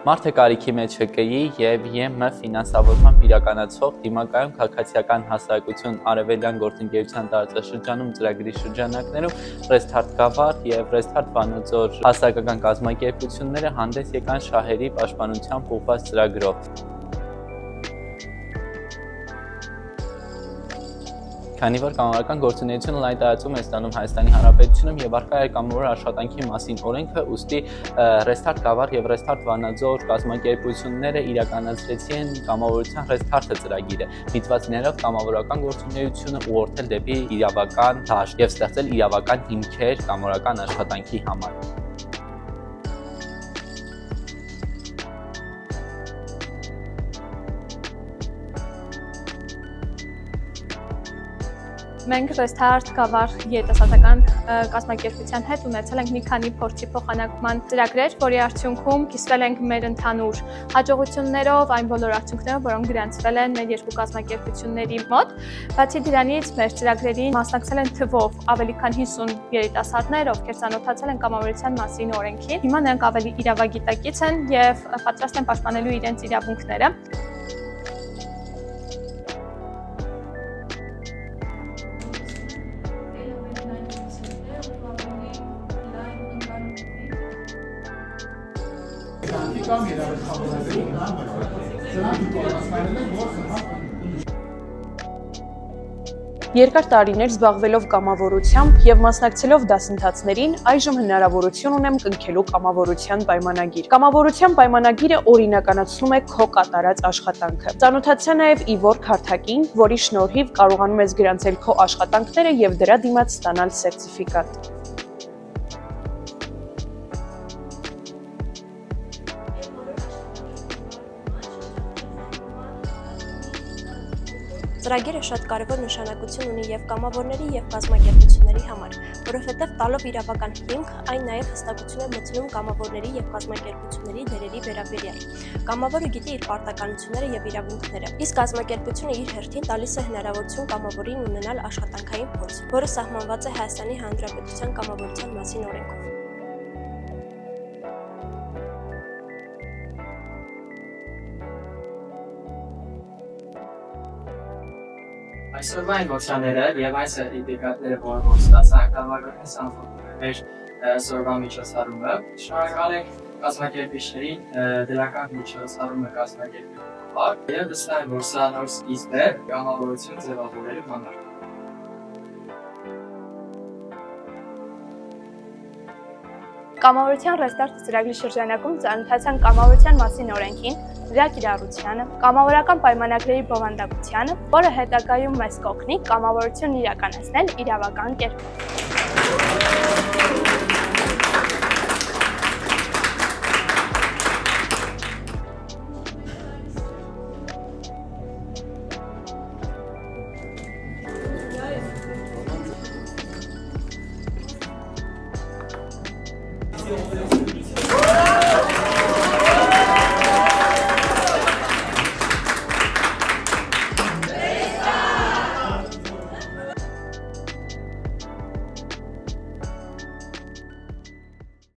Մարդը կարիքի մեջ ՀԿ-ի և ԵՄ ֆինանսավորմամբ իրականացվող դիմակայուն քաղաքացիական հասարակություն արևելյան գործընկերության տարածաշրջանում ծրագրի շրջանակներում Ռեսթարտ Գավառ և Ռեսթարտ Վանաձոր հասարակական կազմակերպությունները հանդես եկան շահերի պաշտպանությամբ ուղղված ծրագրով։ Քանի որ կամավորական գործունեությունը լայն տարածում է ստանում Հայաստանի Հանրապետությունում եւ առկա է կամավոր աշխատանքի մասին օրենքը, ուստի Ռեսթարտ Գավառ եւ Ռեսթարտ Վանաձոր կազմակերպությունները իրականացրեցին կամավորության Ռեսթարտը ծրագիրը, միտվածներով կամավորական գործունեությունը ուղղորդել դեպի իրավական դաշտ եւ ստեղծել իրավական հիմքեր կամավորական աշխատանքի համար։ Մենք Ռեսթարտ Գավառ երիտասարդական կազմակերպության հետ ունեցել ենք մի քանի փորձի փոխանակման ծրագրեր, որի արդյունքում կիսվել ենք մեր ընդհանուր հաջողություններով, այն բոլոր արդյունքներով, որոնք գրանցվել են մեր երկու կազմակերպությունների մոտ։ Բացի դրանից, մեր ծրագրերին մասնակցել են թվով ավելի քան 50 երիտասարդներ, ովքեր ծանոթացել են կամավորության մասին օրենքին։ Հիմա նրանք ավելի իրավագիտակից են եւ պատրաստ են պաշտպանելու իրենց իրավունքները։ Երկար տարիներ զբաղվելով կամավորությամբ եւ մասնակցելով դասընթացներին, այժմ հնարավորություն ունեմ կնքելու կամավորության պայմանագիր։ Կամավորության պայմանագիրը օրինականացնում է քո կատարած աշխատանքը։ Ծանոթացա նաեւ Իվոր Քարթակին, որի շնորհիվ կարողանում ես գրանցել քո աշխատանքները եւ դրա դիմաց ստանալ սերտիֆիկատ։ Ծրագիրը շատ կարևոր նշանակություն ունի եւ կամավորների եւ կազմակերպությունների համար, որովհետեւ տալով իրավական հիմք, այն նաեւ հստակություն է մտցնում կամավորների եւ կազմակերպությունների դերերի վերաբերյալ։ Կամավորը գիտի իր պարտականությունները եւ իրավունքները, իսկ կազմակերպությունը իր հերթին տալիս է հնարավորություն կամավորին ունենալ աշխատանքային փորձ, որը սահմանված է Հայաստանի Հանրապետության կամավորության մասին օրենքով։ Այսօրվա էմոցիաները եւ այս սերտիֆիկատները, որ ստացանք, կազմակերպես անխոփում է մեր սորվա միջոցառումը։ Շնորհակալ ենք կազմակերպիչներին դրական միջոցառումը կազմակերպելու համար եւ վստահ եմ, որ սա նոր սկիզբ է կամավորություն ձևավորելու համար։ Կամավորության Ռեսթարտ ծրագրի շրջանակում ծանոթացան կամավորության մասին օրենքին, դրա կիրառությանը, կամավորական պայմանագրերի բովանդակությանը, որը հետագայում մեզ կօգնի կամավորությունն իրականացնել իրավական կերպով։